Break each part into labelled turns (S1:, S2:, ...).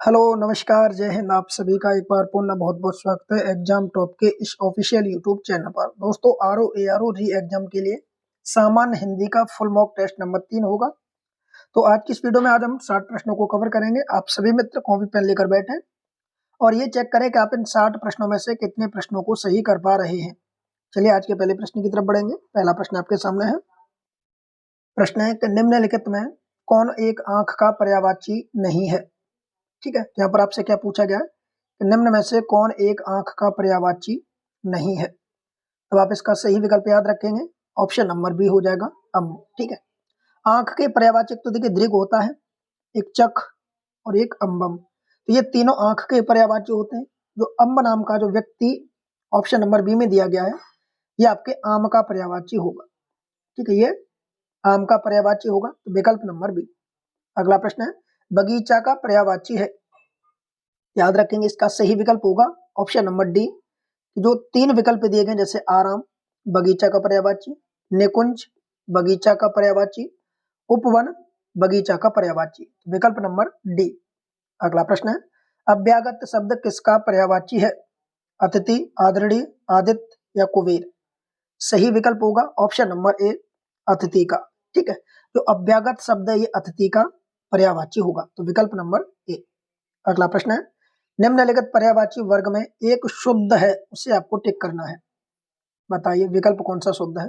S1: Hello, नमस्कार, जय हिंद। आप सभी का एक बार पुनः बहुत-बहुत स्वागत है एग्जाम टॉप के इस ऑफिशियल यूट्यूब चैनल पर। दोस्तों, आरओ एआरओ री एग्जाम के लिए सामान्य हिंदी का फुल मॉक टेस्ट नंबर 3 होगा। तो आज की इस वीडियो में आज हम 60 प्रश्नों को कवर करेंगे। आप सभी मित्र कॉपी पेन लेकर बैठे और ये चेक करें कि आप इन 60 प्रश्नों में से कितने प्रश्नों को सही कर पा रहे हैं। चलिए आज के पहले प्रश्न की तरफ बढ़ेंगे। पहला प्रश्न आपके सामने है। प्रश्न है कि निम्नलिखित में कौन एक आंख का पर्यायवाची नहीं है। ठीक है, यहाँ पर आपसे क्या पूछा गया है कि निम्न में से कौन एक आंख का पर्यायवाची नहीं है। तो आप इसका सही विकल्प याद रखेंगे, ऑप्शन नंबर बी हो जाएगा अम्ब। ठीक है, आंख के पर्यायवाचक तो देखिए दृग होता है, एक चख और एक अम्बम। तो ये तीनों आंख के पर्यायवाची होते हैं। जो अम्ब नाम का जो व्यक्ति ऑप्शन नंबर बी में दिया गया है, ये आपके आम का पर्यायवाची होगा। ठीक है, ये आम का पर्यायवाची होगा, तो विकल्प नंबर बी। अगला प्रश्न है, बगीचा का पर्यायवाची है। याद रखेंगे, इसका सही विकल्प होगा ऑप्शन नंबर डी। जो 3 विकल्प दिए गए जैसे आराम बगीचा का पर्यायवाची, निकुंज बगीचा का पर्यायवाची, उपवन बगीचा का पर्यायवाची, विकल्प नंबर डी। अगला प्रश्न है, अव्यागत शब्द किसका पर्यायवाची है। अतिथि, आदरणीय, आदित्य या कुबेर। सही विकल्प होगा ऑप्शन नंबर ए, अतिथि का। ठीक है, जो अव्यागत शब्द है ये अतिथि का पर्यायवाची होगा, तो विकल्प नंबर ए। अगला प्रश्न है, निम्नलिखित पर्यायवाची वर्ग में एक शुद्ध है, उसे आपको टिक करना है। बताइए विकल्प कौन सा शुद्ध है।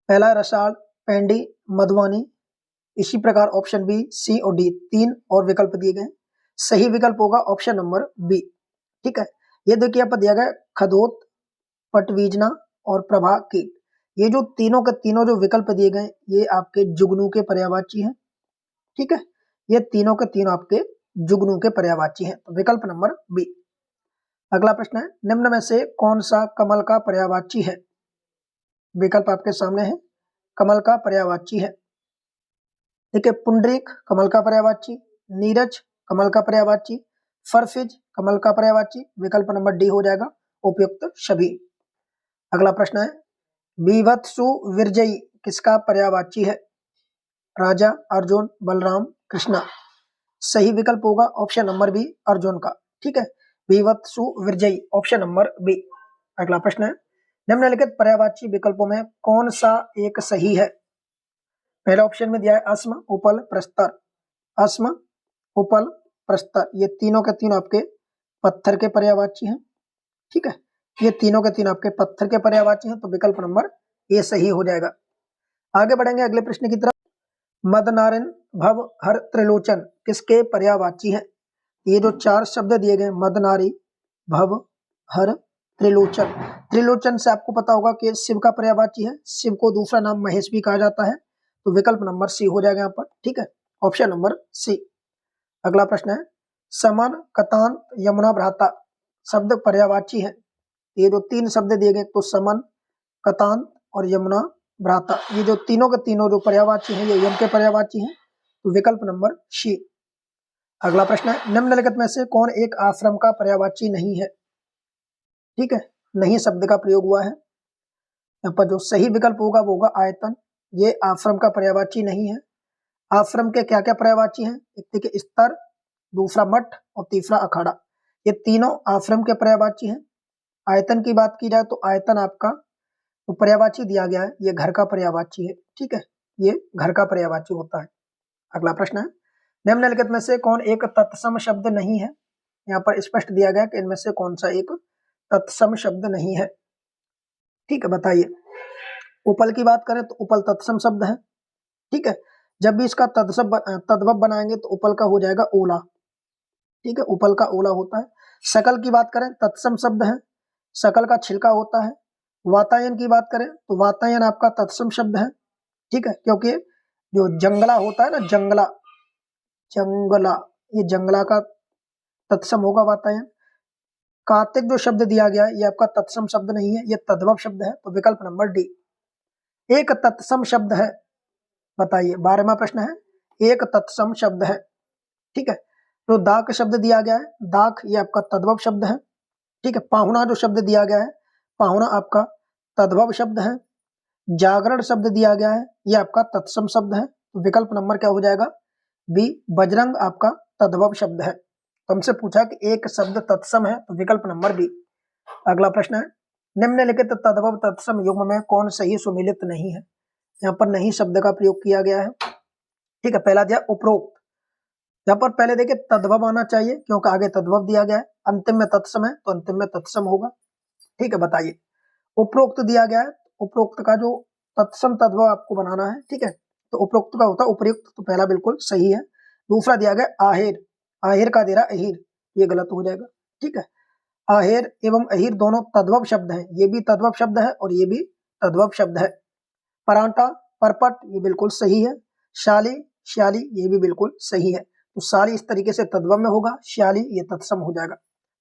S1: पहला रसाल, पेंडी, मधुवानी। इसी प्रकार ऑप्शन बी, सी और डी, 3 और विकल्प दिए गए। सही विकल्प होगा ऑप्शन नंबर बी। ठीक है, ये देखिए यहाँ पर दिया गया खदोत, पटवीजना और प्रभा कीट। ये जो तीनों के तीनों जो विकल्प दिए गए ये आपके जुगनू के पर्यायवाची हैं। ठीक है, ये तीनों के तीनों आपके जुगनू के पर्यायवाची हैं, तो विकल्प नंबर बी। अगला प्रश्न है, निम्न में से कौन सा कमल का पर्यायवाची है। विकल्प आपके सामने है, कमल का पर्यायवाची है। देखिए, पुंडरीक कमल का पर्यायवाची, नीरज कमल का पर्यायवाची, फरफिज कमल का पर्यायवाची, विकल्प नंबर डी हो जाएगा उपयुक्त सभी। अगला प्रश्न है, बीभत्सु विरजयी किसका पर्यायवाची है। राजा, अर्जुन, बलराम, कृष्णा। सही विकल्प होगा ऑप्शन नंबर बी, अर्जुन का। ठीक है, बीभत्सु विरजयी ऑप्शन नंबर बी। अगला प्रश्न है, निम्नलिखित पर्यायवाची विकल्पों में कौन सा एक सही है। पहला ऑप्शन में दिया है अस्म, उपल, प्रस्तर। अस्म, उपल, प्रस्तर, ये तीनों के तीनों आपके पत्थर के पर्यायवाची हैं। ठीक है, ये तीनों के तीनों आपके पत्थर के पर्यायवाची हैं, तो विकल्प नंबर ए सही हो जाएगा। आगे बढ़ेंगे अगले प्रश्न की तरफ। मदनारिन, भव, हर, त्रिलोचन किसके पर्यायवाची हैं। ये जो 4 शब्द दिए गए, मदनारी, भव, हर, त्रिलोचन। त्रिलोचन से आपको पता होगा कि शिव का पर्यायवाची है। शिव को दूसरा नाम महेश भी कहा जाता है, तो विकल्प नंबर सी हो जाएगा यहाँ पर। ठीक है, ऑप्शन नंबर सी। अगला प्रश्न है, समन, कतान, यमुना, भ्राता शब्द पर्यायवाची है। ये जो 3 शब्द दिए गए, तो समन, कतान और यमुना, भ्राता, ये जो तीनों के तीनों जो पर्यायवाची हैं ये यम के पर्यायवाची हैं, तो विकल्प नंबर सी। अगला प्रश्न है, निम्नलिखित में से कौन एक आश्रम का पर्यायवाची नहीं है। ठीक है, नहीं शब्द का प्रयोग हुआ है। यहाँ पर जो सही विकल्प होगा वो होगा आयतन। ये आश्रम का पर्यायवाची नहीं है। आश्रम के क्या क्या पर्यायवाची हैं, एक देखिए स्तर, दूसरा मठ और तीसरा अखाड़ा। ये तीनों आश्रम के पर्यायवाची हैं। आयतन की बात की जाए तो आयतन आपका तो पर्यायवाची दिया गया है, ये घर का पर्यायवाची है। ठीक है, ये घर का पर्यायवाची होता है। अगला प्रश्न है, निम्नलिखित में से कौन एक तत्सम शब्द नहीं है। यहाँ पर स्पष्ट दिया गया कि इनमें से कौन सा एक तत्सम शब्द नहीं है। ठीक है, बताइए। उपल की बात करें तो उपल तत्सम शब्द है। ठीक है, जब भी इसका तद्भव बनाएंगे तो उपल का हो जाएगा ओला। ठीक है, उपल का ओला होता है। शकल की बात करें तत्सम शब्द है, शकल का छिलका होता है। वातायन की बात करें तो वातायन आपका तत्सम शब्द है। ठीक है, क्योंकि जो जंगला होता है ना, जंगला, जंगला, ये जंगला का तत्सम होगा वातायन। कार्तिक जो शब्द दिया गया है ये आपका तत्सम शब्द नहीं है, ये तद्भव शब्द है, तो विकल्प नंबर डी। एक तत्सम शब्द है, बताइए। 12वां प्रश्न है, एक तत्सम शब्द है। ठीक है, तो दाक शब्द दिया गया है, दाक ये आपका तद्भव शब्द है। ठीक है, पाहुणा जो शब्द दिया गया है, पाहुणा आपका तद्भव शब्द है। जागरण शब्द दिया गया है, ये आपका तत्सम शब्द है, तो विकल्प नंबर क्या हो जाएगा बी, बजरंग आपका तद्भव शब्द है। तो हमसे पूछा कि एक शब्द तत्सम है, तो विकल्प नंबर बी। अगला प्रश्न है, निम्नलिखित तद्भव तत्सम युग्म में कौन सही सुमेलित नहीं है। यहाँ पर नहीं शब्द का प्रयोग किया गया है। ठीक है, पहला दिया उपरोक्त। यहाँ पर पहले देखिए तद्भव आना चाहिए क्योंकि आगे तद्भव दिया गया है, अंतिम में तत्सम है तो अंतिम में तत्सम होगा। ठीक है, बताइए। उपरोक्त दिया गया है, उपरोक्त का जो तत्सम तद्भव आपको बनाना है। ठीक है, तो उपरोक्त का होता है उपयुक्त, तो पहला बिल्कुल सही है। दूसरा दिया गया आहेर, आहेर का दे रहा अहीर, ये गलत हो जाएगा। ठीक है, आहेर एवं अहीर दोनों तद्भव शब्द हैं, ये भी तद्भव शब्द है और ये भी तद्भव शब्द है। परांठा, परपट, ये बिल्कुल सही है। शाली, श्याली, ये भी बिल्कुल सही है। तो शाली इस तरीके से तद्भव में होगा, श्याली ये तत्सम हो जाएगा।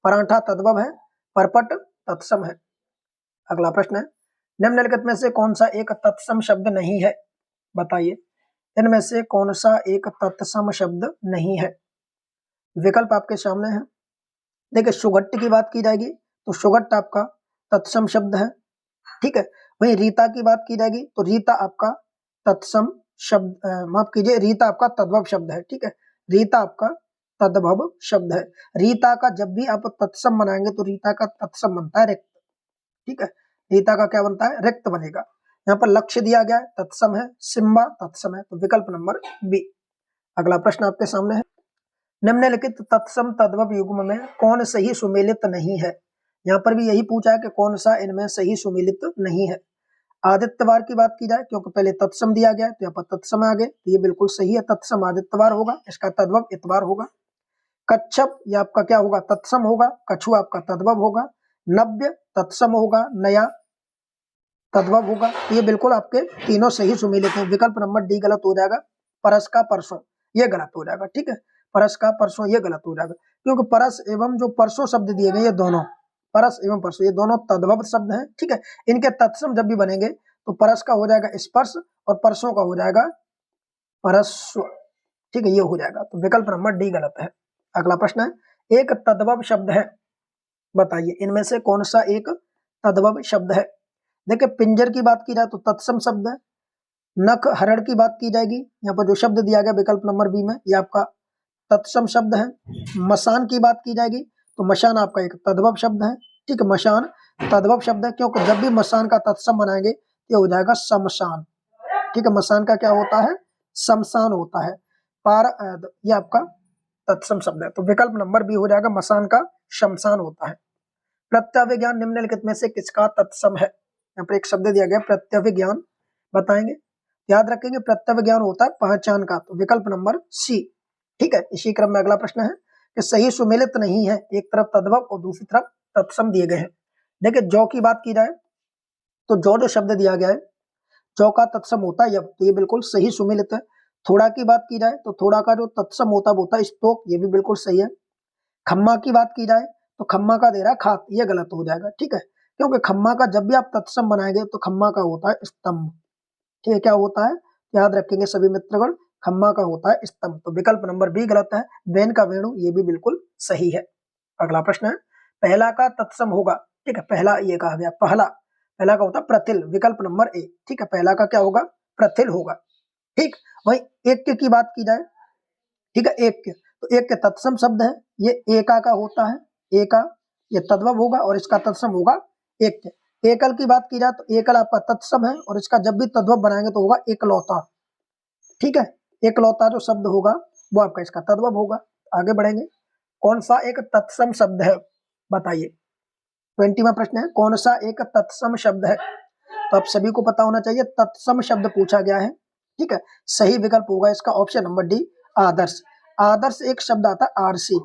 S1: परांठा तद्भव है, परपट तत्सम है। अगला प्रश्न है, निम्नलिखित में से कौन सा एक तत्सम शब्द नहीं है, बताइए। इनमें से कौन सा एक तत्सम शब्द नहीं है। विकल्प आपके सामने है। देखिए सुगट्ट की बात की जाएगी तो सुगट्ट आपका तत्सम शब्द है। ठीक है, वहीं रीता की बात की जाएगी तो रीता आपका तत्सम शब्द, माफ कीजिए, रीता आपका तद्भव शब्द है। ठीक है, रीता आपका तद्भव शब्द है। रीता का जब भी आप तत्सम बनाएंगे तो रीता का तत्सम बनता है रिक्त। ठीक है, रीता का क्या बनता है, रिक्त बनेगा। यहाँ पर लक्ष्य दिया गया है, तत्सम है। सिम्बा तत्सम है, तो विकल्प नंबर बी। अगला प्रश्न आपके सामने है, निम्नलिखित तत्सम तद्भव युग्म में कौन सही सुमेलित नहीं है। यहाँ पर भी यही पूछा है कि कौन सा इनमें सही सुमेलित नहीं है। आदित्यवार की बात की जाए क्योंकि पहले तत्सम दिया गया है तो यहाँ पर तत्सम आ गए, तो ये बिल्कुल सही है। तत्सम आदित्यवार होगा, इसका तद्भव इतवार होगा। कच्छप ये आपका क्या होगा, तत्सम होगा। कछु आपका तद्भव होगा। नव्य तत्सम होगा, नया तद्भव होगा। ये बिल्कुल आपके तीनों सही सुमेलित हैं। विकल्प नंबर डी गलत हो जाएगा। परस का परसों ये गलत हो जाएगा। ठीक है, परस का परसों ये गलत हो जाएगा क्योंकि परस एवं जो परसों शब्द दिए गए ये दोनों, परस एवं परसों ये दोनों तद्भव शब्द हैं। ठीक है, इनके तत्सम जब भी बनेंगे तो परस का हो जाएगा स्पर्श और परसों का हो जाएगा परस्व। ठीक है, ये हो जाएगा, तो विकल्प नंबर डी गलत है। अगला प्रश्न है, एक तद्भव शब्द है, बताइए इनमें से कौन सा एक तद्भव शब्द है। देखिए पिंजर की बात की जाए तो तत्सम शब्द है। नख हरण की बात की जाएगी, यहाँ पर जो शब्द दिया गया विकल्प नंबर बी में ये आपका तत्सम शब्द है। मसान की बात की जाएगी तो मशान आपका एक तद्भव शब्द है। ठीक है, मशान तद्भव शब्द है क्योंकि जब भी मसान का तत्सम बनाएंगे ये हो जाएगा शमशान। ठीक है, मसान का क्या होता है, शमशान होता है। ये आपका तत्सम शब्द है, तो विकल्प नंबर बी हो जाएगा, मसान का शमशान होता है। प्रत्यभिज्ञान निम्नलिखित में से किसका तत्सम है। यहाँ पर एक शब्द दिया गया प्रत्यभिज्ञान, बताएंगे। याद रखेंगे प्रत्यभिज्ञान होता है पहचान का, तो विकल्प नंबर सी। ठीक है, इसी क्रम में अगला प्रश्न है कि सही सुमेलित नहीं है, एक तरफ तद्भव और दूसरी तरफ तत्सम दिए गए हैं। देखिए जौ की बात की जाए तो जौ जो शब्द दिया गया है जौ का तत्सम होता है यब, तो ये बिल्कुल सही सुमेलित है। थोड़ा की बात की जाए तो थोड़ा का जो तत्सम होता है वो होता है स्तोक, ये भी बिल्कुल सही है। खम्मा की बात की जाए तो खम्मा का दे रहा है खात, ये गलत हो जाएगा। ठीक है, क्योंकि खम्मा का जब भी आप तत्सम बनाएंगे तो खम्मा का होता है स्तंभ। ठीक है, क्या होता है, याद रखेंगे सभी मित्रगण, खम्मा का होता है स्तंभ, तो विकल्प नंबर बी गलत है। वेन का वेणु ये भी बिल्कुल सही है। अगला प्रश्न है, पहला का तत्सम होगा। ठीक है, पहला ये कहा गया, पहला का होता है प्रथिल, विकल्प नंबर ए। ठीक है, पहला का क्या होगा, प्रथिल होगा। ठीक, वही एक की बात की जाए, ठीक है, एक तो एक के तत्सम शब्द है, ये एका का होता है, एका ये तद्भव होगा और इसका तत्सम होगा एक के। एकल की बात की जाए तो एकल आपका तत्सम है और इसका जब भी तद्भव बनाएंगे तो होगा एकलौता। ठीक है, एकलौता जो शब्द होगा वो आपका इसका तद्भव होगा। आगे बढ़ेंगे, कौन सा एक तत्सम शब्द है, बताइए। 20वां प्रश्न है, कौन सा एक तत्सम शब्द है। तो आप सभी को पता होना चाहिए तत्सम शब्द पूछा गया है। ठीक है, सही विकल्प होगा इसका ऑप्शन नंबर डी, आदर्श। आदर्श एक शब्द आता है आरसी।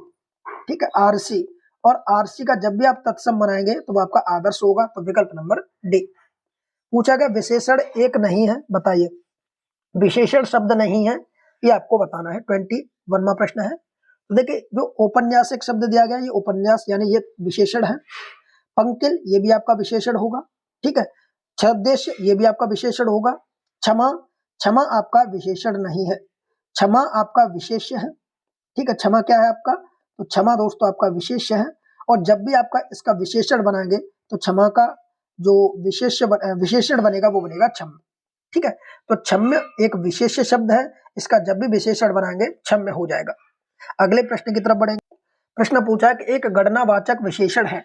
S1: ठीक है, आरसी, और आरसी का जब भी आप तत्सम बनाएंगे तो वो आपका आदर्श होगा, तो विकल्प नंबर डी। पूछा गया विशेषण एक नहीं है, बताइए। विशेषण शब्द नहीं है ये आपको बताना है। 21वां प्रश्न है, तो देखिए जो उपन्यास एक शब्द दिया गया ये उपन्यास यानी ये विशेषण है। पंकिल ये भी आपका विशेषण होगा। ठीक है, छद्देश ये भी आपका विशेषण होगा। क्षमा, क्षमा आपका विशेषण नहीं है, क्षमा आपका विशेष्य है। ठीक है, क्षमा क्या है आपका, तो क्षमा दोस्तों आपका विशेष्य है। और जब भी आपका इसका विशेषण बनाएंगे तो क्षमा का जो विशेषण बनेगा वो बनेगा क्षम्य। ठीक है, तो क्षम्य एक विशेष्य शब्द है, इसका जब भी विशेषण बनाएंगे क्षम्य हो जाएगा। अगले प्रश्न की तरफ बढ़ेंगे। प्रश्न पूछा है कि एक गणनावाचक विशेषण है,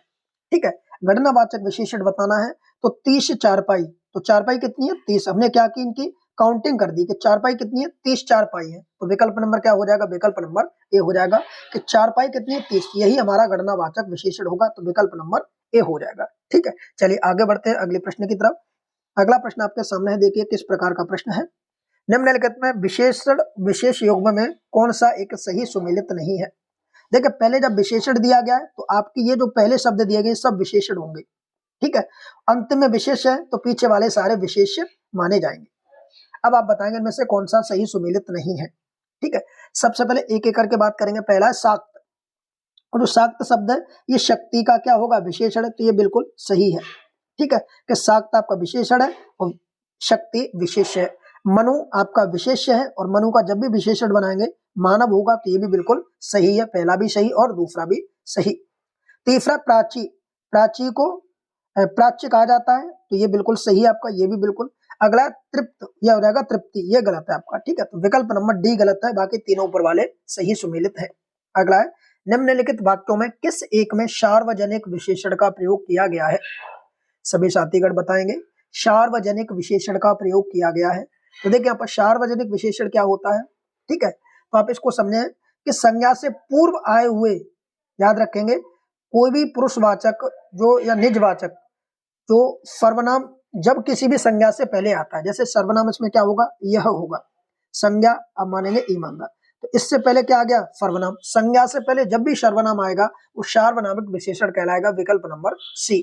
S1: ठीक है, गणनावाचक विशेषण बताना है। तो 30 चारपाई, तो चारपाई कितनी है 30, हमने क्या की इनकी काउंटिंग कर दी कि चारपाई कितनी है 30 चारपाई है। तो विकल्प नंबर क्या हो जाएगा, विकल्प नंबर ए हो जाएगा कि चारपाई कितनी है 30, यही हमारा गणनावाचक विशेषण होगा। तो विकल्प नंबर ए हो जाएगा। ठीक है, चलिए आगे बढ़ते हैं अगले प्रश्न की तरफ। अगला प्रश्न आपके सामने है, देखिए किस प्रकार का प्रश्न है। निम्नलिखित में विशेषण विशेष युग्म में कौन सा एक सही सुमेलित नहीं है। देखिए पहले जब विशेषण दिया गया है तो आपकी ये जो पहले शब्द दिए गए सब विशेषण होंगे, ठीक है, अंत में विशेष है तो पीछे वाले सारे विशेष्य माने जाएंगे। अब आप बताएंगे इनमें से कौन सा सही सुमेलित नहीं है। ठीक है, सबसे पहले एक एक करके बात करेंगे। पहला है शाक्त, और जो शाक्त शब्द है ये शक्ति का क्या होगा, विशेषण है, तो ये बिल्कुल सही है। ठीक है, कि शाक्त आपका विशेषण है और शक्ति विशेष है। मनु आपका विशेष्य है और मनु का जब भी विशेषण बनाएंगे मानव होगा, तो ये भी बिल्कुल सही है, पहला भी सही और दूसरा भी सही। तीसरा प्राची, प्राची को प्राच्य कहा जाता है, तो ये बिल्कुल सही है आपका, ये भी बिल्कुल। अगला तृप्त, यह हो जाएगा तृप्ति, ये गलत है आपका। ठीक है, तो विकल्प नंबर डी गलत है, बाकी तीनों ऊपर वाले सही सुमेलित है। अगला है, निम्नलिखित वाक्यों में किस एक में सार्वजनिक विशेषण का प्रयोग किया गया है। सभी साथीगण बताएंगे सार्वजनिक विशेषण का प्रयोग किया गया है। तो देखिए यहाँ पर सार्वजनिक विशेषण क्या होता है। ठीक है, तो आप इसको समझें कि संज्ञा से पूर्व आए हुए, याद रखेंगे, कोई भी पुरुषवाचक जो या निजवाचक जो सर्वनाम जब किसी भी संज्ञा से पहले आता है, जैसे सर्वनाम इसमें क्या होगा, यह होगा संज्ञा, अब मानेंगे ईमानदार, तो इससे पहले क्या आ गया सर्वनाम। संज्ञा से पहले जब भी सर्वनाम आएगा वो सार्वनामिक विशेषण कहलाएगा, विकल्प नंबर सी।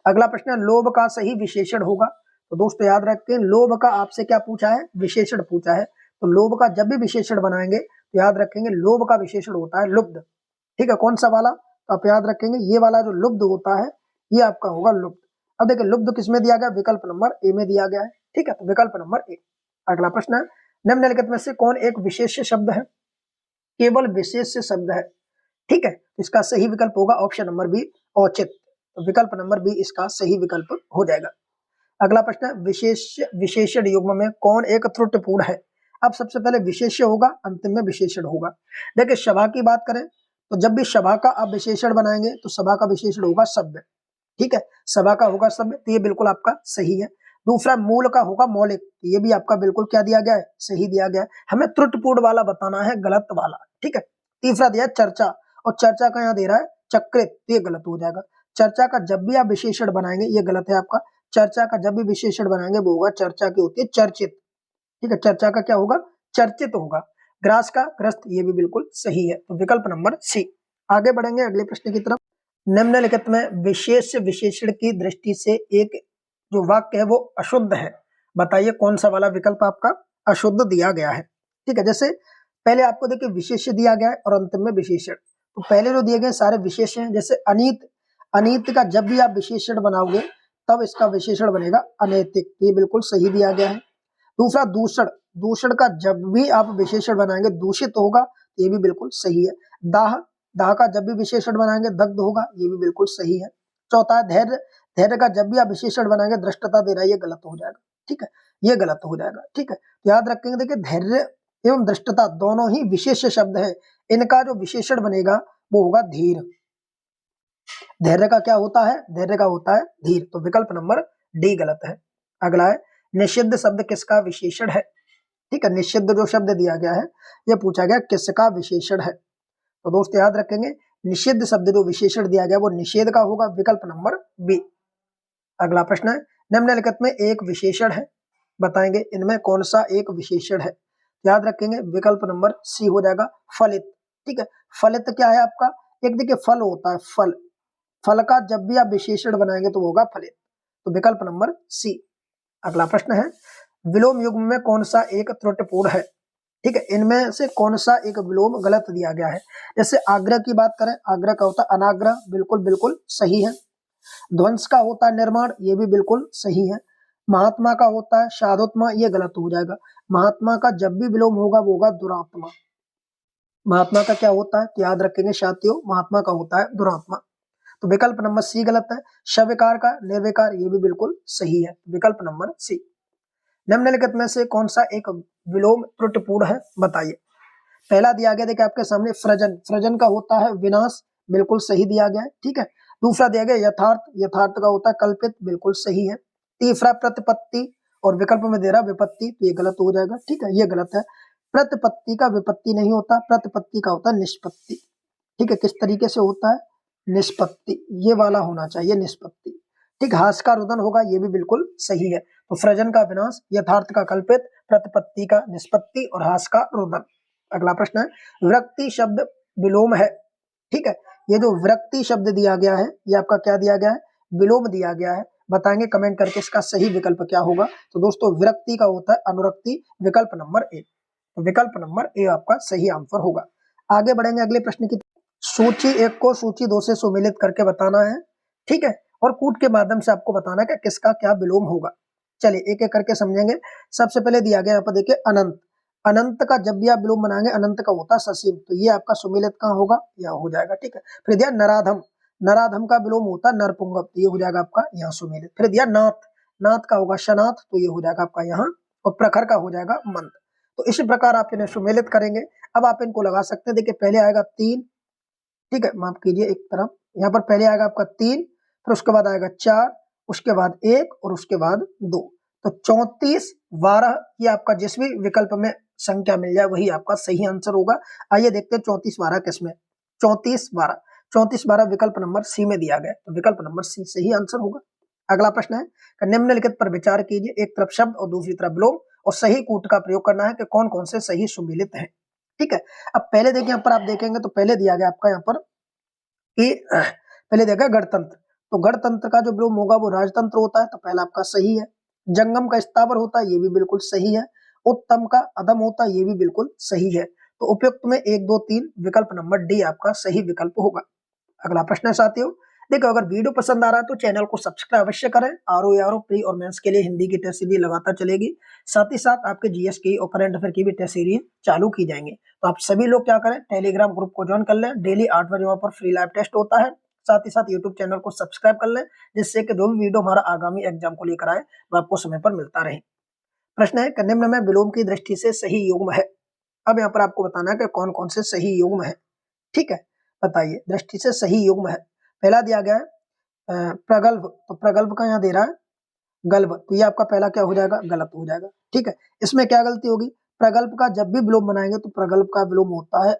S1: अगला प्रश्न है, लोभ का सही विशेषण होगा। तो दोस्तों याद रखें, लोभ का आपसे क्या पूछा है, विशेषण पूछा है। तो लोभ का जब भी विशेषण बनाएंगे तो याद रखेंगे लोभ का विशेषण होता है लुब्ध। ठीक है, कौन सा वाला, तो आप याद रखेंगे ये वाला जो लुब्ध होता है ये आपका होगा लुब्ध। अब देखिए लुब्ध किसमें दिया गया, विकल्प नंबर ए में दिया गया है। ठीक है, तो विकल्प नंबर ए। अगला प्रश्न है, निम्नलिखित में से कौन एक विशेष शब्द है, केवल विशेष शब्द है। ठीक है, तो इसका सही विकल्प होगा ऑप्शन नंबर बी, औचित। तो विकल्प नंबर बी इसका सही विकल्प हो जाएगा। अगला प्रश्न है, विशेषण युग्म में कौन एक त्रुटिपूर्ण है। अब सबसे पहले विशेष्य होगा, अंतिम में विशेषण होगा। देखिए सभा की बात करें तो जब भी सभा का आप विशेषण बनाएंगे तो सभा का विशेषण होगा सभ्य। ठीक है, सभा का होगा सभ्य, तो ये बिल्कुल आपका सही है। दूसरा मूल का होगा मौलिक, ये भी आपका बिल्कुल क्या दिया गया है, सही दिया गया है। हमें त्रुटिपूर्ण वाला बताना है, गलत वाला। ठीक है, तीसरा दिया चर्चा, और चर्चा का यहाँ दे रहा है चक्रित, ये गलत हो जाएगा। चर्चा का जब भी आप विशेषण बनाएंगे ये गलत है आपका। चर्चा का जब भी विशेषण बनाएंगे वो होगा, चर्चा की होती है चर्चित। ठीक है, चर्चा का क्या होगा, चर्चित होगा। ग्रास का ग्रस्त, ये भी बिल्कुल सही है, तो विकल्प नंबर सी। आगे बढ़ेंगे अगले प्रश्न की तरफ। निम्नलिखित में विशेष विशेषण की दृष्टि से एक जो वाक्य है वो अशुद्ध है, बताइए कौन सा वाला विकल्प आपका अशुद्ध दिया गया है। ठीक है, जैसे पहले आपको देखिए विशेष्य दिया गया है और अंतिम में विशेषण, तो पहले जो दिए गए सारे विशेष हैं। जैसे अनीत, अनीत का जब भी आप विशेषण बनाओगे तब इसका विशेषण बनेगा अनैतिक, ये बिल्कुल सही दिया गया है। दूसरा दूषण, दूषण का जब भी आप विशेषण बनाएंगे दूषित होगा, ये भी बिल्कुल सही है। दाह, दाह का जब भी विशेषण बनाएंगे दग्ध होगा, ये भी बिल्कुल सही है। चौथा है धैर्य, धैर्य का जब भी आप विशेषण बनाएंगे दृष्टता दे रहा है, ये गलत हो जाएगा। ठीक है, ये गलत हो जाएगा। ठीक है, तो याद रखेंगे देखिए धैर्य एवं दृष्टता दोनों ही विशेष शब्द है, इनका जो विशेषण बनेगा वो होगा धीर। धैर्य का क्या होता है, धैर्य का होता है धीर, तो विकल्प नंबर डी गलत है। अगला है, निषिद्ध शब्द किसका विशेषण है। ठीक है, निषिद्ध जो शब्द दिया गया है ये पूछा गया किसका विशेषण है। तो दोस्त याद रखेंगे निषिद्ध शब्द जो विशेषण दिया गया वो निषेध का होगा, विकल्प नंबर बी। अगला प्रश्न है, निम्नलिखित में एक विशेषण है, बताएंगे इनमें कौन सा एक विशेषण है। याद रखेंगे विकल्प नंबर सी हो जाएगा फलित। ठीक है, फलित क्या है आपका, एक देखिए फल होता है फल, फल का जब भी आप विशेषण बनाएंगे तो होगा फलित, तो विकल्प नंबर सी। अगला प्रश्न है, विलोम युग्म में कौन सा एक त्रुटिपूर्ण है। ठीक है, इनमें से कौन सा एक विलोम गलत दिया गया है। जैसे आग्रह की बात करें, आग्रह का होता है अनाग्रह, बिल्कुल बिल्कुल सही है। ध्वंस का होता है निर्माण, ये भी बिल्कुल सही है। महात्मा का होता है साधुत्मा, ये गलत हो जाएगा। महात्मा का जब भी विलोम होगा वो होगा दुरात्मा। महात्मा का क्या होता है, याद रखेंगे साथियों, महात्मा का होता है दुरात्मा, तो विकल्प नंबर सी गलत है। शविकार का निर्विकार, ये भी बिल्कुल सही है, विकल्प नंबर सी। निम्नलिखित में से कौन सा एक विलोम त्रुटिपूर्ण है, बताइए। पहला दिया गया देखिए आपके सामने फ्रजन, फ्रजन का होता है विनाश, बिल्कुल सही दिया गया है, ठीक है। दूसरा दिया गया यथार्थ, यथार्थ का होता है कल्पित, बिल्कुल सही है। तीसरा प्रतिपत्ति और विकल्प में दे रहा विपत्ति, तो ये गलत हो जाएगा, ठीक है, ये गलत है। प्रतिपत्ति का विपत्ति नहीं होता, प्रतिपत्ति का होता है निष्पत्ति, ठीक है। किस तरीके से होता है? निष्पत्ति, ये वाला होना चाहिए निष्पत्ति, ठीक। हास का रुदन होगा, ये भी बिल्कुल सही है। तो सृजन का विनाश, यथार्थ का कल्पित, प्रतिपत्ति का निष्पत्ति और हास का रुदन। अगला प्रश्न है, विरक्ति शब्द विलोम है, ठीक है। ये जो विरक्ति शब्द दिया गया है, ये आपका क्या दिया गया है? विलोम दिया गया है। बताएंगे कमेंट करके इसका सही विकल्प क्या होगा। तो दोस्तों विरक्ति का होता है अनुरक्ति, विकल्प नंबर ए। तो विकल्प नंबर ए आपका सही आंसर होगा। आगे बढ़ेंगे अगले प्रश्न की। सूची 1 को सूची 2 से सुमेलित करके बताना है, ठीक है, और कूट के माध्यम से आपको बताना है कि किसका क्या विलोम होगा। चलिए एक एक करके समझेंगे। सबसे पहले दिया गया यहाँ पर देखिए अनंत, अनंत का जब भी आप विलोम बनाएंगे अनंत का होता है ससीम, तो ये आपका सुमेलित कहाँ होगा? यहाँ हो जाएगा, ठीक है। फिर दिया नराधम, नराधम का विलोम होता है नरपुंगव, तो ये हो जाएगा आपका यहाँ सुमेलित। फिर दिया नाथ, नाथ का होगा शनाथ, तो ये हो जाएगा आपका यहाँ, और प्रखर का हो जाएगा मंद। तो इसी प्रकार आप इन्हें सुमेलित करेंगे। अब आप इनको लगा सकते हैं। देखिए पहले आएगा 3, ठीक है, माफ कीजिए एक तरफ, यहाँ पर पहले आएगा आपका 3, फिर उसके बाद आएगा 4, उसके बाद 1 और उसके बाद 2। तो 34, 12 ये आपका जिस भी विकल्प में संख्या मिल जाए वही आपका सही आंसर होगा। आइए देखते हैं 34, 12 किसमें? 34, 12, 34, 12 विकल्प नंबर सी में दिया गया, तो विकल्प नंबर सी सही आंसर होगा। अगला प्रश्न है, निम्नलिखित पर विचार कीजिए, एक तरफ शब्द और दूसरी तरफ विलोम और सही कूट का प्रयोग करना है कि कौन कौन से सही सुमेलित हैं, ठीक है। अब पहले देखिए यहाँ पर आप देखेंगे तो पहले दिया गया आपका यहाँ पर कि पहले देखा गणतंत्र, तो गणतंत्र का जो विलोम होगा वो राजतंत्र होता है, तो पहला आपका सही है। जंगम का स्थावर होता है, ये भी बिल्कुल सही है। उत्तम का अदम होता है, ये भी बिल्कुल सही है। तो उपयुक्त में 1, 2, 3 विकल्प नंबर डी आपका सही विकल्प होगा। अगला प्रश्न है साथियों, देखो अगर वीडियो पसंद आ रहा है तो चैनल को सब्सक्राइब अवश्य करें। आरओ प्री और मेंस के लिए हिंदी की टेस्ट सीरीज लगातार चलेगी, साथ ही साथ आपके जीएस की और करंट अफेयर की भी टेस्ट सीरीज चालू की जाएंगे। तो आप सभी लोग क्या करें, टेलीग्राम ग्रुप को ज्वाइन कर लें, डेली 8 बजे वहां पर फ्री लाइव टेस्ट होता है। साथ ही साथ यूट्यूब चैनल को सब्सक्राइब कर लें, जिससे कि जो भी वीडियो हमारा आगामी एग्जाम को लेकर आए वो आपको समय पर मिलता रहे। प्रश्न है, निम्न में विलोम की दृष्टि से सही युग्म है। अब यहाँ पर आपको बताना है कि कौन कौन से सही युग्म है, ठीक है, बताइए दृष्टि से सही युग्म है। पहला दिया गया है प्रगल्भ, तो प्रगल्भ का यहाँ दे रहा है गल्भ, तो ये आपका पहला क्या हो जाएगा? गलत हो जाएगा, ठीक है। इसमें क्या गलती होगी? प्रगल्भ का जब भी विलोम बनाएंगे तो प्रगल्भ का विलोम होता है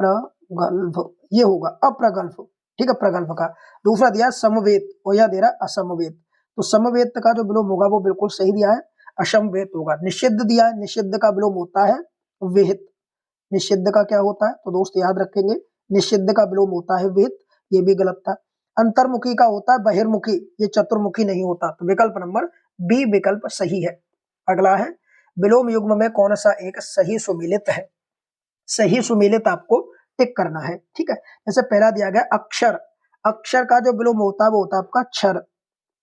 S1: अप्रगल्भ, ये होगा अप्रगल्भ, ठीक है, प्रगल्भ का। दूसरा दिया समवेत, और यह दे रहा है असमवेत, तो समवेत का जो विलोम होगा वो बिल्कुल सही दिया है, असमवेत होगा। निषिद्ध दिया है, निषिद्ध का विलोम होता है विहित, निषिद्ध का क्या होता है? तो दोस्त याद रखेंगे, निषिद्ध का विलोम होता है विहित, ये भी गलत था। अंतर्मुखी का होता है बहिर्मुखी, ये चतुर्मुखी नहीं होता, तो विकल्प नंबर बी विकल्प सही है। अगला है, विलोम युग्म में कौन सा एक सही सुमेलित है? सही सुमेलित आपको टिक करना है, ठीक है। जैसे पहला दिया गया अक्षर, अक्षर का जो विलोम होता है वो होता है आपका क्षर,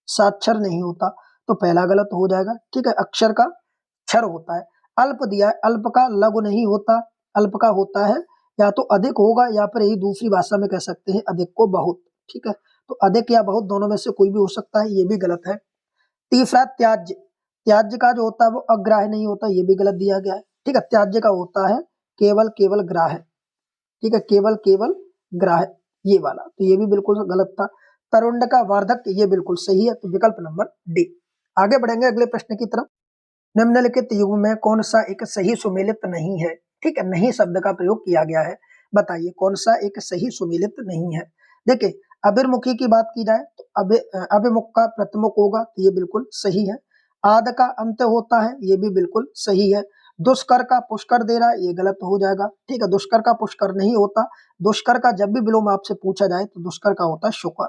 S1: साक्षर नहीं होता, तो पहला गलत हो जाएगा, ठीक है, अक्षर का क्षर होता है। अल्प दिया है, अल्प का लघु नहीं होता, अल्प का होता है या तो अधिक होगा या फिर यही दूसरी भाषा में कह सकते हैं अधिक को बहुत, ठीक है। तो अधिक या बहुत दोनों में से कोई भी हो सकता है, ये भी गलत है। तीसरा त्याज्य, त्याज्य का जो होता है वो अग्राह्य नहीं होता, ये भी गलत दिया गया है, ठीक है। त्याज्य का होता है केवल केवल ग्राह्य, ठीक है, केवल केवल ग्राह्य, ये वाला, तो ये भी बिल्कुल गलत था। तरुण का वार्धक, ये बिल्कुल सही है, तो विकल्प नंबर डी। आगे बढ़ेंगे अगले प्रश्न की तरफ। निम्नलिखित युग्म में कौन सा एक सही सुमेलित नहीं है, ठीक है, नहीं शब्द का प्रयोग किया गया है, बताइए कौन सा एक सही सुमेलित नहीं है। देखिए अभिर्मुखी की बात की जाए तो अभिमुख का प्रतिमुख होगा, तो ये बिल्कुल सही है। आद का अंत होता है, ये भी बिल्कुल सही है। दुष्कर का पुष्कर दे रहा है, ये गलत हो जाएगा, ठीक है, दुष्कर का पुष्कर नहीं होता। दुष्कर का जब भी विलोम आपसे पूछा जाए तो दुष्कर का होता है शुकर,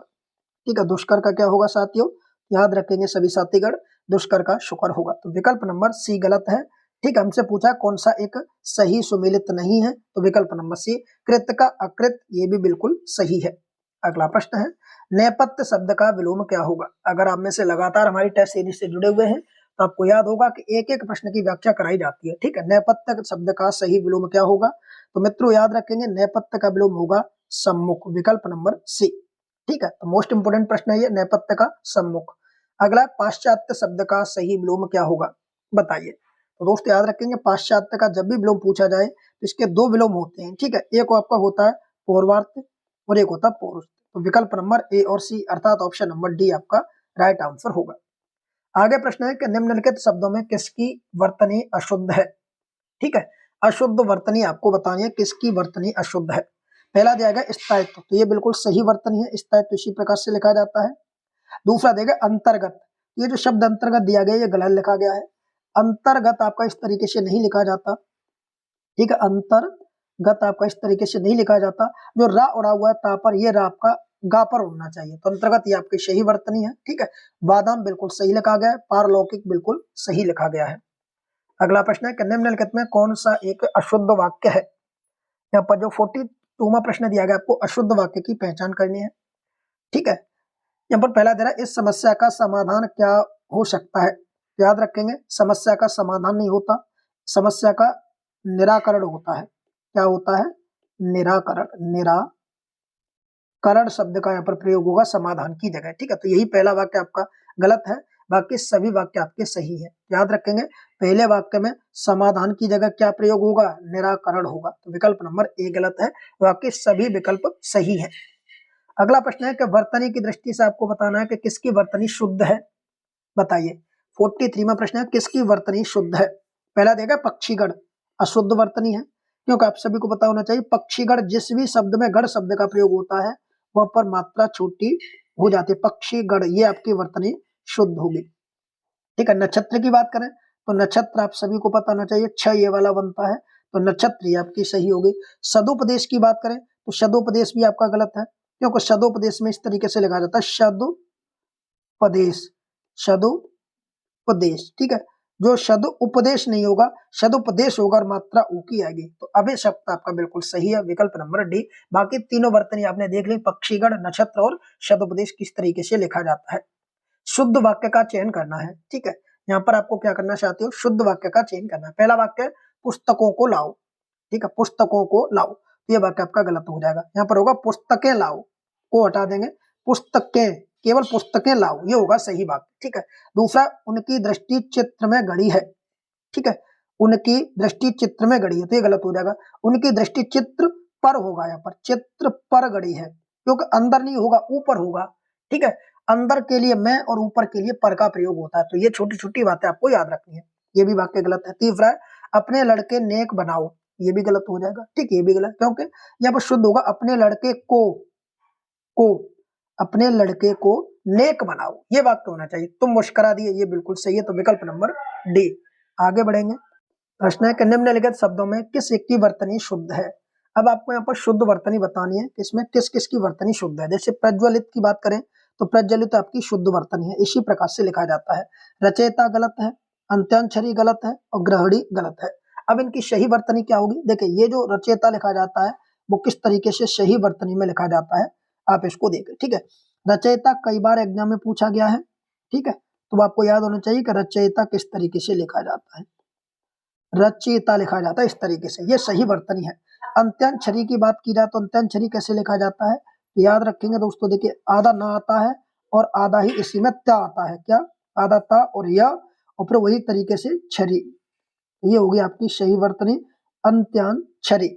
S1: ठीक है। दुष्कर का क्या होगा साथियों? याद रखेंगे सभी साथीगण, दुष्कर का शुकर होगा, तो विकल्प नंबर सी गलत है, ठीक है। हमसे पूछा कौन सा एक सही सुमेलित नहीं है, तो विकल्प नंबर सी। कृत का अकृत, ये भी बिल्कुल सही है। अगला प्रश्न है, नेपथ्य शब्द का विलोम क्या होगा? अगर आप में से लगातार हमारी टेस्ट सीरीज से जुड़े हुए हैं तो आपको याद होगा कि एक एक प्रश्न की व्याख्या कराई जाती है, ठीक है। नेपथ्य शब्द का सही विलोम क्या होगा? तो मित्रों याद रखेंगे, नेपथ्य का विलोम होगा सम्मुख, विकल्प नंबर सी, ठीक है। तो मोस्ट इंपोर्टेंट प्रश्न है ये, नेपथ्य का सम्मुख। अगला, पाश्चात्य शब्द का सही विलोम क्या होगा, बताइए। तो दोस्तों याद रखेंगे पाश्चात्य का जब भी विलोम पूछा जाए तो इसके दो विलोम होते हैं, ठीक है। एक आपका होता है पूर्वार्थ और एक होता है पौरुष। तो विकल्प नंबर ए और सी अर्थात ऑप्शन नंबर डी आपका राइट आंसर होगा। आगे प्रश्न है कि निम्नलिखित शब्दों में किसकी वर्तनी अशुद्ध है, ठीक है। अशुद्ध वर्तनी आपको बतानी है, किसकी वर्तनी अशुद्ध है। पहला दिया गया स्थायित्व, तो ये बिल्कुल सही वर्तनी है, स्थायित्व इसी प्रकार से लिखा जाता है। दूसरा देगा अंतर्गत, ये जो शब्द अंतर्गत दिया गया ये गलत लिखा गया है। अंतर्गत आपका इस तरीके से नहीं लिखा जाता, ठीक है। अंतर्गत आपका इस तरीके से नहीं लिखा जाता, जो रा उड़ा हुआ है ता पर, ये रा आपका गा पर होना चाहिए। तो अंतर्गत ये आपकी सही वर्तनी है, ठीक है। बादाम बिल्कुल सही लिखा गया है, पारलौकिक बिल्कुल सही लिखा गया है। अगला प्रश्न है कि निम्नलिखित में कौन सा एक अशुद्ध वाक्य है। यहाँ पर जो 42वां प्रश्न दिया गया आपको अशुद्ध वाक्य की पहचान करनी है, ठीक है। यहाँ पर पहला दे रहा है इस समस्या का समाधान क्या हो सकता है। याद रखेंगे समस्या का समाधान नहीं होता, समस्या का निराकरण होता है। क्या होता है? निराकरण। निराकरण शब्द का यहाँ पर प्रयोग होगा समाधान की जगह, ठीक है। तो यही पहला वाक्य आपका गलत है, बाकी सभी वाक्य आपके सही है। याद रखेंगे पहले वाक्य में समाधान की जगह क्या प्रयोग होगा? निराकरण होगा। तो विकल्प नंबर ए गलत है, बाकी सभी विकल्प सही है। अगला प्रश्न है कि वर्तनी की दृष्टि से आपको बताना है कि किसकी वर्तनी शुद्ध है, बताइए। 43वां प्रश्न है किसकी वर्तनी शुद्ध है। पहला देगा पक्षीगण, अशुद्ध वर्तनी है, क्योंकि आप सभी को पता होना चाहिए पक्षीगण जिस भी शब्द में गण शब्द का प्रयोग होता है वह पर मात्रा छोटी हो जाती है। पक्षीगण ये आपकी वर्तनी शुद्ध होगी, ठीक है। नक्षत्र की बात करें तो नक्षत्र आप सभी को पता होना चाहिए छ ये वाला बनता है, तो नक्षत्र ये आपकी सही होगी। सदुपदेश की बात करें तो सदुपदेश भी आपका गलत है, क्योंकि सदुपदेश में इस तरीके से लिखा जाता है सदुपदेश, सदुपदेश, ठीक है। जो सदुपदेश नहीं होगा, सदुपदेश होगा और मात्रा ऊ की आएगी। तो अभय शब्द आपका बिल्कुल सही है, विकल्प नंबर डी। बाकी तीनों वर्तनी आपने देख ली, पक्षीगण, नक्षत्र और सदुपदेश किस तरीके से लिखा जाता है। शुद्ध वाक्य का चयन करना है, ठीक है। यहाँ पर आपको क्या करना चाहते हो? शुद्ध वाक्य का चयन करना है। पहला वाक्य पुस्तकों को लाओ, ठीक है, पुस्तकों को लाओ, ये वाक्य आपका गलत हो जाएगा। यहाँ पर होगा पुस्तकें लाओ, को हटा देंगे, पुस्तकें, केवल पुस्तकें लाओ, ये होगा सही वाक्य, ठीक है। दूसरा उनकी दृष्टि चित्र में गड़ी है, ठीक है, उनकी दृष्टि चित्र में गड़ी है, तो ये गलत हो जाएगा। उनकी दृष्टि चित्र पर होगा, यहाँ पर चित्र पर गड़ी है, क्योंकि अंदर नहीं होगा ऊपर होगा, ठीक है। अंदर के लिए मैं और ऊपर के लिए पर का प्रयोग होता है, तो ये छोटी छोटी बातें आपको याद रखनी है। ये भी वाक्य गलत है। तीसरा है अपने लड़के नेक बनाओ, ये भी गलत हो जाएगा, ठीक है, ये भी गलत, क्योंकि यहाँ पर शुद्ध होगा अपने लड़के को अपने लड़के को नेक बनाओ, ये वाक्य होना चाहिए। तुम मुस्कुरा दिए, ये बिल्कुल सही है, तो विकल्प नंबर डी। आगे बढ़ेंगे। प्रश्न है कि निम्नलिखित शब्दों में किस एक की वर्तनी शुद्ध है। अब आपको यहाँ पर शुद्ध वर्तनी बतानी है, इसमें किस किस की वर्तनी शुद्ध है। जैसे प्रज्वलित की बात करें तो प्रज्वलित आपकी शुद्ध वर्तनी है, इसी प्रकार से लिखा जाता है। रचयिता गलत है, अंत्याक्षरी गलत है और ग्रहणी गलत है। अब इनकी सही वर्तनी क्या होगी? देखिए ये जो रचयिता लिखा जाता है वो किस तरीके से सही वर्तनी में लिखा जाता है, आप इसको देखें, ठीक है। रचयिता कई बार एग्जाम में पूछा गया है, ठीक है, तो आपको याद होना चाहिए कि रचयिता किस तरीके से लिखा जाता है। रचयिता लिखा जाता है इस तरीके से, ये सही वर्तनी है। अंत्याक्षरी की बात की जाए तो अंत्याक्षरी कैसे लिखा जाता है, याद रखेंगे दोस्तों। देखिए आधा ना आता है और आधा ही इसी में त्या आता है, क्या? आधा ता और या, और फिर वही तरीके से छरी, ये होगी आपकी सही वर्तनी अंत्याक्षरी,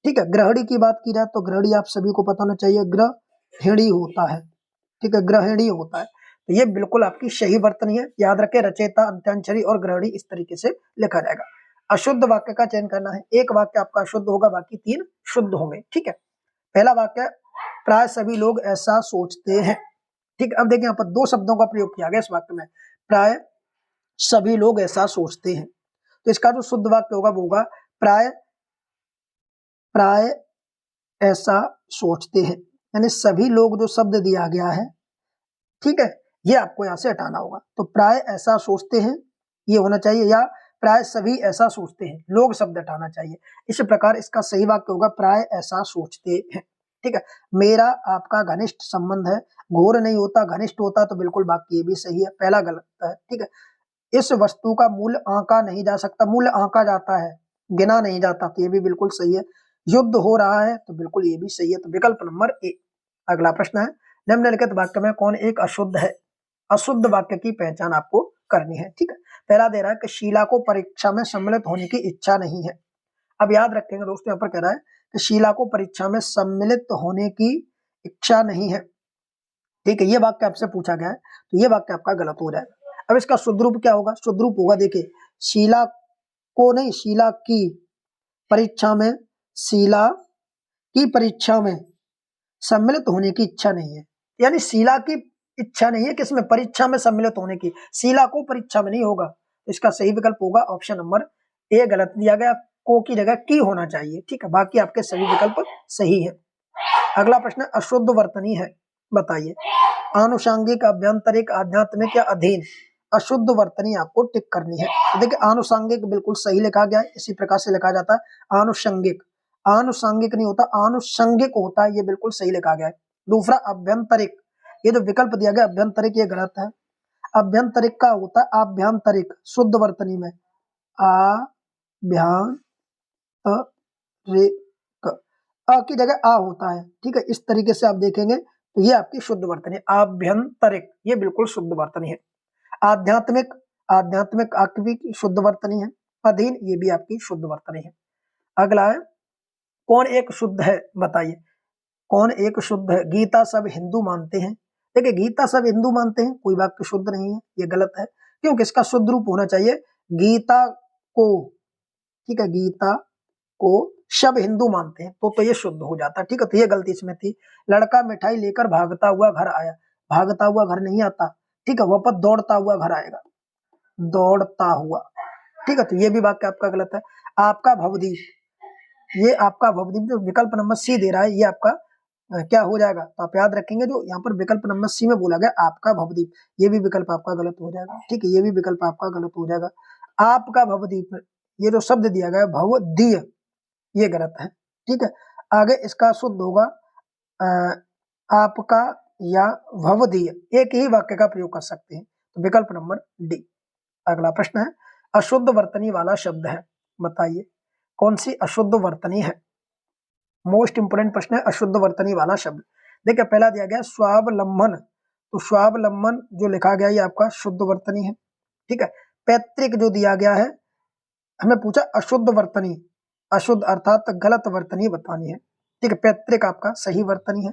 S1: ठीक है। ग्रहणी की बात की जाए तो ग्रहणी आप सभी को पता होना चाहिए ग्रहिणी होता है, ठीक है, ग्रहिणी होता है, तो ये बिल्कुल आपकी सही वर्तनी है। याद रखें रचयिता, अंत्याक्षरी और ग्रहणी इस तरीके से लिखा जाएगा। अशुद्ध वाक्य का चयन करना है, एक वाक्य आपका अशुद्ध होगा, बाकी तीन शुद्ध होंगे, ठीक है। पहला वाक्य प्राय सभी लोग ऐसा सोचते हैं, ठीक। अब देखिए यहाँ पर दो शब्दों का प्रयोग किया गया इस वाक्य में, प्राय सभी लोग ऐसा सोचते हैं, तो इसका जो शुद्ध वाक्य होगा वो होगा प्राय ऐसा सोचते हैं, यानी सभी लोग जो शब्द दिया गया है, ठीक है, ये आपको यहाँ से हटाना होगा। तो प्राय ऐसा सोचते हैं ये होना चाहिए, या प्राय सभी ऐसा सोचते हैं, लोग शब्द हटाना चाहिए। इस प्रकार इसका सही वाक्य होगा प्राय ऐसा सोचते हैं, ठीक है। मेरा आपका घनिष्ठ संबंध है, घोर नहीं होता घनिष्ठ होता, तो बिल्कुल वाक्य ये भी सही है, पहला गलत है, ठीक है। इस वस्तु का मूल्य आंका नहीं जा सकता, मूल्य आंका जाता है, गिना नहीं जाता, तो ये भी बिल्कुल सही है। युद्ध हो रहा है, तो बिल्कुल ये भी सही है, तो विकल्प नंबर ए। अगला प्रश्न है निम्नलिखित वाक्य में कौन एक अशुद्ध है। अशुद्ध वाक्य की पहचान आपको करनी है, ठीक है। पहला दे रहा है कि शीला को परीक्षा में सम्मिलित होने की इच्छा नहीं है। अब याद रखेंगे दोस्तों, यहाँ पर कह रहा है कि शीला को परीक्षा में सम्मिलित होने की इच्छा नहीं है। ठीक है, ये वाक्य आपसे पूछा गया है तो ये वाक्य आपका गलत हो जाएगा। अब इसका शुद्ध रूप क्या होगा? शुद्ध रूप होगा, देखिए, शीला को नहीं, शीला की परीक्षा में, शीला की परीक्षा में सम्मिलित होने की इच्छा नहीं है। यानी शीला की इच्छा नहीं है किसमें? परीक्षा में सम्मिलित होने की। शीला को परीक्षा में नहीं होगा। इसका सही विकल्प होगा ऑप्शन नंबर ए। गलत दिया गया, को की जगह की होना चाहिए। ठीक है, बाकी आपके सभी विकल्प सही है। अगला प्रश्न अशुद्ध वर्तनी है, बताइए। आनुषांगिक, आभ्यंतरिक, आध्यात्मिक या अधीन अशुद्ध वर्तनी आपको टिक करनी है। तो देखिए, आनुषांगिक बिल्कुल सही लिखा गया है, इसी प्रकार से लिखा जाता है आनुषंगिक। आनुषंगिक नहीं होता, आनुषंगिक होता है, ये बिल्कुल सही लिखा गया है। दूसरा आभ्यंतरिक, ये जो विकल्प दिया गया आभ्यंतरिक, ये गलत है। आभ्यंतरिक का होता है आभ्यंतरिक शुद्ध वर्तनी में, आभ्यंतरिक, अ की जगह आ होता है। ठीक है, इस तरीके से आप देखेंगे तो ये आपकी शुद्ध वर्तनी है। आभ्यंतरिक ये बिल्कुल शुद्ध वर्तनी है। आध्यात्मिक, आध्यात्मिक आपकी शुद्ध वर्तनी है। अधीन ये भी आपकी शुद्ध वर्तनी है। अगला है कौन एक शुद्ध है, बताइए। कौन एक शुद्ध है? गीता सब हिंदू मानते हैं। देखिए, गीता सब हिंदू मानते हैं, कोई वाक्य शुद्ध नहीं है, ये गलत है, क्योंकि इसका शुद्ध रूप होना चाहिए गीता को। ठीक है, गीता को सब हिंदू मानते हैं, तो ये शुद्ध हो जाता है। ठीक है, तो ये गलती इसमें थी। लड़का मिठाई लेकर भागता हुआ घर आया, भागता हुआ घर नहीं आता। ठीक है, वापस दौड़ता हुआ घर आएगा, दौड़ता हुआ। ठीक है, तो ये भी वाक्य आपका गलत है। आपका भवदीप, ये आपका भवदीप जो विकल्प नंबर सी दे रहा है, ये आपका क्या हो जाएगा? तो आप याद रखेंगे जो यहाँ पर विकल्प नंबर सी में बोला गया आपका भवदीप, ये भी विकल्प आपका गलत हो जाएगा। ठीक है, ये भी विकल्प आपका गलत हो जाएगा। आपका भवदीप, ये जो शब्द दिया गया भवदीय, ये गलत है। ठीक है, आगे इसका शुद्ध होगा आपका या भवदीय, एक ही वाक्य का प्रयोग कर सकते हैं, तो विकल्प नंबर डी। अगला प्रश्न है अशुद्ध वर्तनी वाला शब्द है, बताइए कौन सी अशुद्ध वर्तनी है। मोस्ट इंपोर्टेंट प्रश्न है अशुद्ध वर्तनी वाला शब्द। देखिए, पहला दिया गया स्वावलंबन, तो स्वावलंबन जो लिखा गया ये आपका शुद्ध वर्तनी है। ठीक है, पैतृक जो दिया गया है, हमें पूछा अशुद्ध वर्तनी, अशुद्ध अर्थात गलत वर्तनी बतानी है। ठीक है, पैतृक आपका सही वर्तनी है।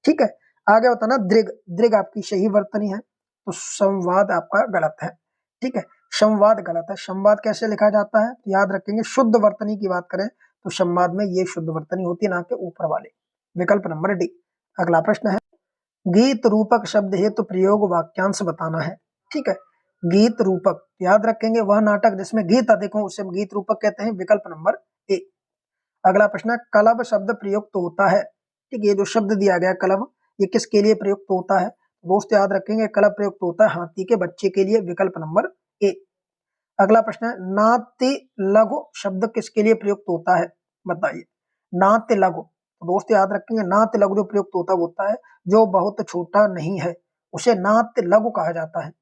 S1: ठीक है, आगे होता ना दृग, दृग आपकी सही वर्तनी है, तो संवाद आपका गलत है। ठीक है, संवाद गलत है। संवाद कैसे लिखा जाता है? तो याद रखेंगे शुद्ध वर्तनी की बात करें तो संवाद में ये शुद्ध वर्तनी होती है, ना कि ऊपर वाले। विकल्प नंबर डी। अगला प्रश्न है गीत रूपक शब्द हेतु प्रयोग वाक्यांश बताना है। ठीक है, गीत रूपक याद रखेंगे वह नाटक जिसमें गीत अधिक हो उसे गीत रूपक कहते हैं। विकल्प नंबर ए। अगला प्रश्न है कलभ शब्द प्रयुक्त होता है। ठीक है, ये जो शब्द दिया गया कलभ, ये किसके लिए प्रयुक्त होता है? दोस्त याद रखेंगे कलभ प्रयुक्त होता है हाथी के बच्चे के लिए। विकल्प नंबर ए। अगला प्रश्न है नाट्य लघु शब्द किसके लिए प्रयुक्त होता है, बताइए। नाट्य लघु, दोस्त याद रखेंगे नाट्य लघु जो प्रयुक्त होता है जो बहुत छोटा नहीं है, उसे नाट्य लघु कहा जाता है।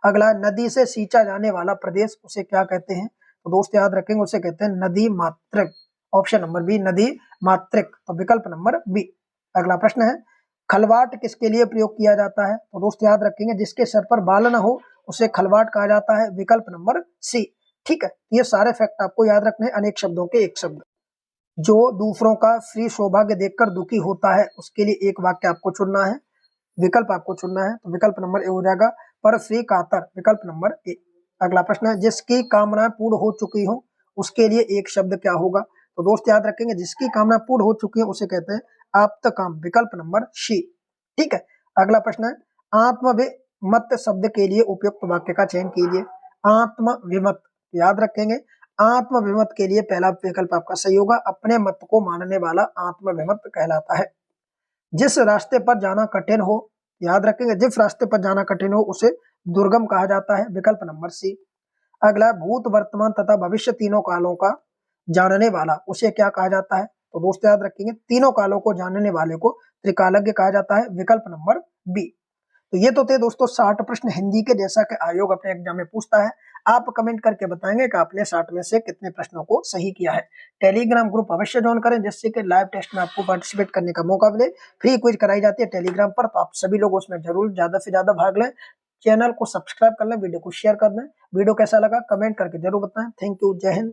S1: अगला नदी से सींचा जाने वाला प्रदेश, उसे क्या कहते हैं? तो दोस्त याद रखेंगे उसे कहते हैं नदी मातृक। ऑप्शन नंबर बी नदी मातृक, तो विकल्प नंबर बी। अगला प्रश्न है खलवाट किसके लिए प्रयोग किया जाता है? तो दोस्त याद रखेंगे जिसके सर पर बाल न हो उसे खलवाट कहा जाता है। विकल्प नंबर सी। ठीक है, ये सारे फैक्ट आपको याद रखने हैं। अनेक शब्दों के एक शब्द। जो दूसरों का फ्री सौभाग्य देखकर दुखी होता है उसके लिए एक वाक्य आपको चुनना है, विकल्प आपको चुनना है, तो विकल्प नंबर ए हो जाएगा पर फ्री कातर। विकल्प नंबर ए। अगला प्रश्न है जिसकी कामना पूर्ण हो चुकी हो उसके लिए एक शब्द क्या होगा? तो दोस्त याद रखेंगे जिसकी कामना पूर्ण हो चुकी है उसे कहते हैं आप्त काम। विकल्प नंबर सी। ठीक है, अगला प्रश्न है आत्मविमत शब्द के लिए उपयुक्त वाक्य का चयन कीजिए। आत्मविमत याद रखेंगे आत्मविमत के लिए पहला विकल्प आपका सही होगा, अपने मत को मानने वाला आत्मविमत कहलाता है। जिस रास्ते पर जाना कठिन हो, याद रखेंगे जिस रास्ते पर जाना कठिन हो उसे दुर्गम कहा जाता है। विकल्प नंबर सी। अगला भूत वर्तमान तथा भविष्य तीनों कालों का जानने वाला उसे क्या कहा जाता है? तो दोस्तों याद रखेंगे तीनों कालों को जानने वाले को त्रिकालज्ञ कहा जाता है। विकल्प नंबर बी। तो ये तो थे दोस्तों 60 प्रश्न हिंदी के, जैसा कि आयोग अपने एग्जाम में पूछता है। आप कमेंट करके बताएंगे कि आपने 60 में से कितने प्रश्नों को सही किया है। टेलीग्राम ग्रुप अवश्य ज्वाइन करें जिससे कि लाइव टेस्ट में आपको पार्टिसिपेट करने का मौका मिले। फ्री क्विज कराई जाती है टेलीग्राम पर, तो आप सभी लोग उसमें जरूर ज्यादा से ज्यादा भाग लें। चैनल को सब्सक्राइब कर लें, वीडियो को शेयर कर दें। वीडियो कैसा लगा कमेंट करके जरूर बताएं। थैंक यू, जय हिंद।